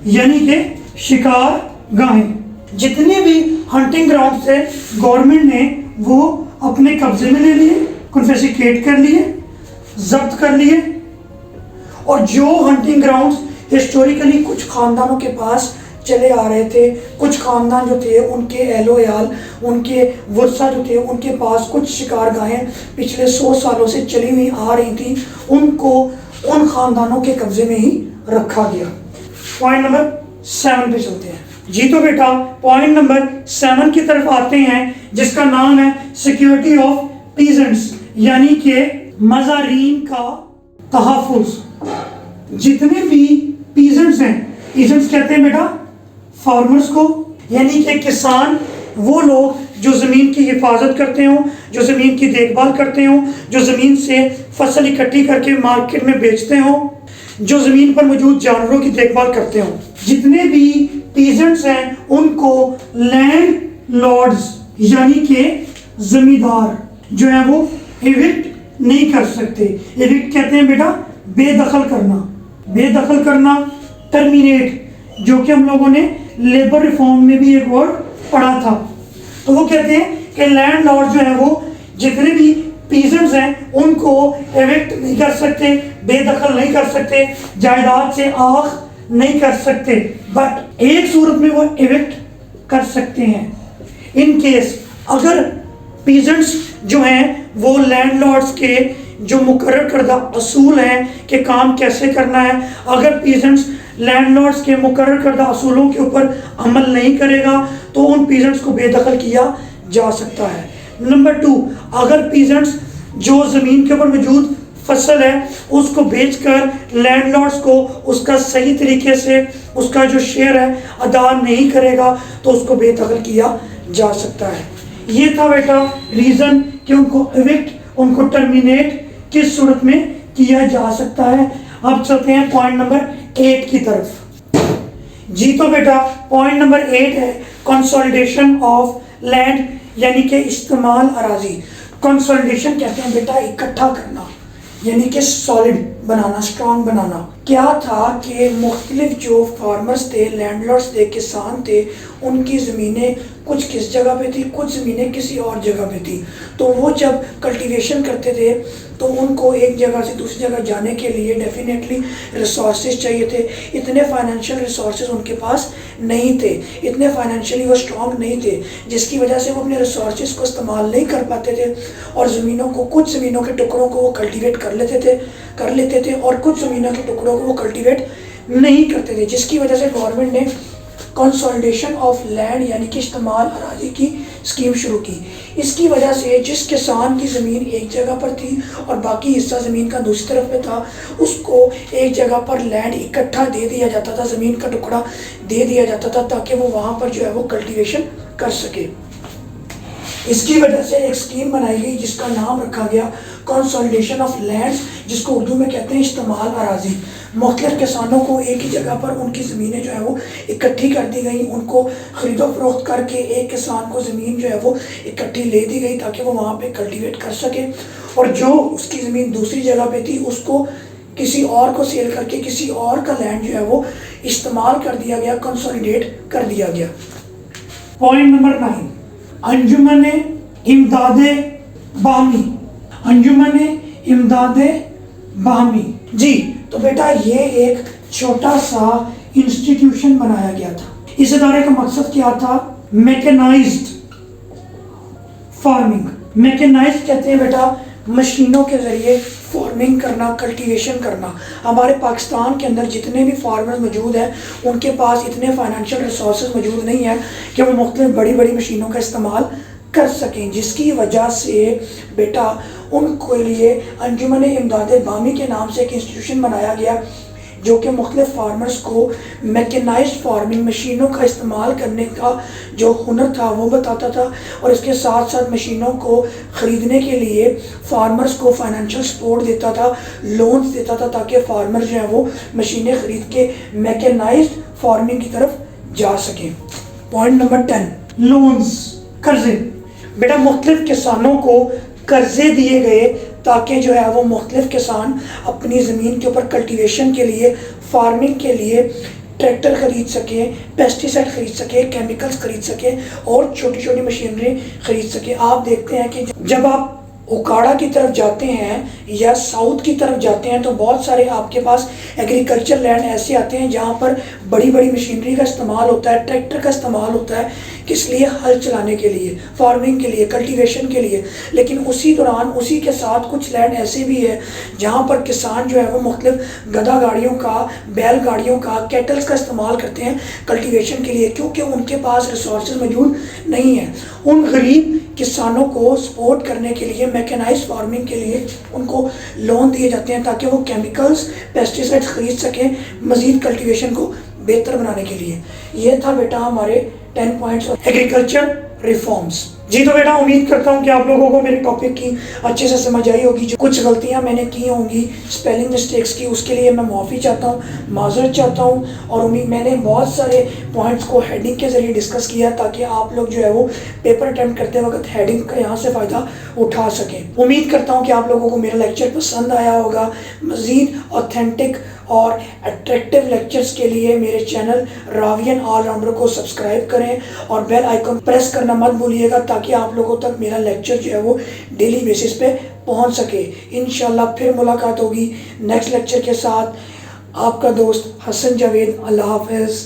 यानी कि शिकार गाहें। जितने भी हंटिंग ग्राउंड थे गवर्नमेंट ने वो अपने कब्जे में ले लिए, कॉन्फिस्केट कर लिए, जब्त कर लिए। और जो हंटिंग ग्राउंड्स हिस्टोरिकली कुछ खानदानों के पास चले आ रहे थे, कुछ खानदान जो थे उनके एहलोयाल, उनके वर्षा जो थे उनके पास कुछ शिकार गाहें पिछले 100 सालों से चली हुई आ रही थी, उनको उन खानदानों के कब्जे में ही रखा गया। पॉइंट नंबर 7 पे चलते हैं। जी तो बेटा पॉइंट नंबर 7 की तरफ आते हैं जिसका नाम है सिक्योरिटी ऑफ पीजेंट्स, यानी कि मज़ारीन का तहफ़्फ़ुज़। जितने भी पीजेंट्स हैं पीजेंट्स कहते हैं बेटा फार्मर्स को, यानी कि किसान वो लोग जो ज़मीन की हिफाजत करते हो, जो ज़मीन की देखभाल करते हो, जो ज़मीन से फसल इकट्ठी करके मार्केट में बेचते हो, जो ज़मीन पर मौजूद जानवरों की देखभाल करते हो। जितने भी पीजेंट्स हैं उनको लैंड लॉर्ड्स यानी कि जमींदार जो है वो एविक्ट नहीं कर सकते। एविक्ट कहते हैं बेटा बेदखल करना, बेदखल करना, टर्मिनेट, जो कि हम लोगों ने लेबर रिफॉर्म में भी एक वर्ड पढ़ा था। तो वो कहते हैं कि लैंड लॉर्ड जो है वो जितने भी पीजेंट्स हैं उनको एविक्ट नहीं कर सकते, बेदखल नहीं कर सकते, जायदाद से आग नहीं कर सकते, बट एक सूरत में वो एविक्ट कर सकते हैं। इन केस अगर पीजेंट्स जो हैं वो लैंडलॉर्ड्स के जो मुकर्रर करदा असूल हैं कि काम कैसे करना है, अगर पीजेंट्स लैंडलॉर्ड्स के मुकर्रर करदा असूलों के ऊपर अमल नहीं करेगा तो उन पीजेंट्स को बेदखल किया जा सकता है। नंबर 2, अगर पीजेंट्स जो ज़मीन के ऊपर मौजूद फसल है उसको बेचकर लैंडलॉर्ड्स को उसका सही तरीके से उसका जो शेयर है अदा नहीं करेगा तो उसको बेदखल किया जा सकता है। ये था बेटा रीज़न कि उनको एविक्ट, उनको टर्मिनेट किस सूरत में किया जा सकता है। अब चलते हैं पॉइंट नंबर 8 की तरफ। जी तो बेटा पॉइंट नंबर 8 है कंसोलिडेशन ऑफ लैंड यानी कि इस्तेमाल अराजी। कंसोलिडेशन कहते हैं बेटा इकट्ठा करना, यानी कि सॉलिड बनाना, स्ट्रॉन्ग बनाना। क्या था कि मुख्तलिफ जो फार्मर्स थे, लैंडलॉर्ड्स थे, किसान थे, उनकी ज़मीनें कुछ किस जगह पे थी, कुछ ज़मीनें किसी और जगह पे थी। तो वो जब कल्टीवेशन करते थे तो उनको एक जगह से दूसरी जगह जाने के लिए डेफिनेटली रिसोर्सेज चाहिए थे। इतने फाइनेंशियल रिसोर्सेज उनके पास नहीं थे, इतने फाइनेंशियली वो स्ट्रॉन्ग नहीं थे, जिसकी वजह से वो अपने रिसोर्सेज को इस्तेमाल नहीं कर पाते थे और ज़मीनों को, कुछ ज़मीनों के टुकड़ों को वो कल्टीवेट कर लेते थे और कुछ ज़मीनों के टुकड़ों को वो कल्टीवेट नहीं करते थे, जिसकी वजह से गवर्नमेंट ने कंसोलिडेशन ऑफ लैंड यानी कि इस्तेमाल अराजी की स्कीम शुरू की। इसकी वजह से जिस किसान की ज़मीन एक जगह पर थी और बाकी हिस्सा ज़मीन का दूसरी तरफ में था, उसको एक जगह पर लैंड इकट्ठा दे दिया जाता था, ज़मीन का टुकड़ा दे दिया जाता था ताकि वो वहाँ पर जो है वो कल्टीवेशन कर सके। इसकी वजह से एक स्कीम बनाई गई जिसका नाम रखा गया कंसोलिडेशन ऑफ लैंड्स, जिसको उर्दू में कहते हैं इस्तेमाल अराजी। मुख्तलिफ किसानों को एक ही जगह पर उनकी ज़मीनें जो है वो इकट्ठी कर दी गई, उनको ख़रीदो फरोख्त करके एक किसान को ज़मीन जो है वो इकट्ठी ले दी गई ताकि वो वहाँ पे कल्टीवेट कर सके, और जो उसकी ज़मीन दूसरी जगह पे थी उसको किसी और को सेल करके किसी और का लैंड जो है वो इस्तेमाल कर दिया गया, कंसोलिडेट कर दिया गया। पॉइंट नंबर 9, अंजुमन इमदादे बाहमी। अंजुमन इमदादे बाहमी जी, तो बेटा ये एक छोटा सा इंस्टीट्यूशन बनाया गया था। इस इदारे का मकसद क्या था? Mechanised farming. मैकेनाइज्ड कहते हैं बेटा मशीनों के ज़रिए फार्मिंग करना, कल्टीवेशन करना। हमारे पाकिस्तान के अंदर जितने भी फार्मर्स मौजूद हैं उनके पास इतने फाइनेंशियल रिसोर्सेज मौजूद नहीं है कि वो मुख्तलिफ बड़ी बड़ी मशीनों का इस्तेमाल कर सकें, जिसकी वजह से बेटा उनके लिए अंजुमन इमदाद बामी के नाम से एक इंस्टीट्यूशन बनाया गया जो कि मुख्तलिफ फार्मर्स को मैकेनाइज्ड फार्मिंग, मशीनों का इस्तेमाल करने का जो हुनर था वो बताता था, और इसके साथ साथ मशीनों को ख़रीदने के लिए फार्मर्स को फाइनेंशियल सपोर्ट देता था, लोन्स देता था ताकि फार्मर जो है वो मशीनें ख़रीद के मैकेनाइज्ड फार्मिंग की तरफ जा सकें। पॉइंट नंबर 10, लोन्स, कर्जे। बेटा मुख्तलिफ किसानों को कर्जे दिए गए ताकि जो है वो मुख्तलिफ किसान अपनी ज़मीन के ऊपर कल्टीवेशन के लिए, फार्मिंग के लिए ट्रैक्टर ख़रीद सकें, पेस्टिसाइड ख़रीद सकें, केमिकल्स ख़रीद सकें और छोटी छोटी मशीनरी ख़रीद सकें। आप देखते हैं कि जब आप उकाड़ा की तरफ जाते हैं या साउथ की तरफ जाते हैं तो बहुत सारे आपके पास एग्रीकल्चर लैंड ऐसे आते हैं जहाँ पर बड़ी बड़ी मशीनरी का इस्तेमाल होता है, ट्रैक्टर का इस्तेमाल होता है, किस लिए? हल चलाने के लिए, फार्मिंग के लिए, कल्टीवेशन के लिए। लेकिन उसी दौरान उसी के साथ कुछ लैंड ऐसे भी है जहाँ पर किसान जो है वो मुख्तलिफ गधा गाड़ियों का, बैल गाड़ियों का, कैटल्स का इस्तेमाल करते हैं कल्टीवेशन के लिए, क्योंकि उनके पास रिसोर्सेज मौजूद नहीं हैं। उन गरीब किसानों को सपोर्ट करने के लिए, मैकेनाइज्ड फार्मिंग के लिए उनको लोन दिए जाते हैं ताकि वो केमिकल्स, पेस्टिसाइड्स खरीद सकें मज़ीद कल्टीवेशन को बेहतर बनाने के लिए। ये था बेटा हमारे 10 पॉइंट्स ऑफ एग्रीकल्चर रिफॉर्म्स। जी तो बेटा उम्मीद करता हूँ कि आप लोगों को मेरे टॉपिक की अच्छे से समझ आई होगी। जो कुछ गलतियाँ मैंने की होंगी, स्पेलिंग मिस्टेक्स की, उसके लिए मैं माफ़ी चाहता हूँ, माजरत चाहता हूँ। और मैंने बहुत सारे पॉइंट्स को हेडिंग के ज़रिए डिस्कस किया ताकि आप लोग जो है वो पेपर अटैम्प्ट करते वक्त हेडिंग का यहाँ से फ़ायदा उठा सकें। उम्मीद करता हूँ कि आप लोगों को मेरा लेक्चर पसंद आया होगा। मज़ीद ऑथेंटिक और अट्रैक्टिव लेक्चर्स के लिए मेरे चैनल रावियन ऑलराउंडर को सब्सक्राइब करें और बेल आइकन प्रेस करना मत भूलिएगा ताकि आप लोगों तक मेरा लेक्चर जो है वो डेली बेसिस पे पहुंच सके। इंशाल्लाह फिर मुलाकात होगी नेक्स्ट लेक्चर के साथ। आपका दोस्त हसन जावेद। अल्लाह हाफ़िज़।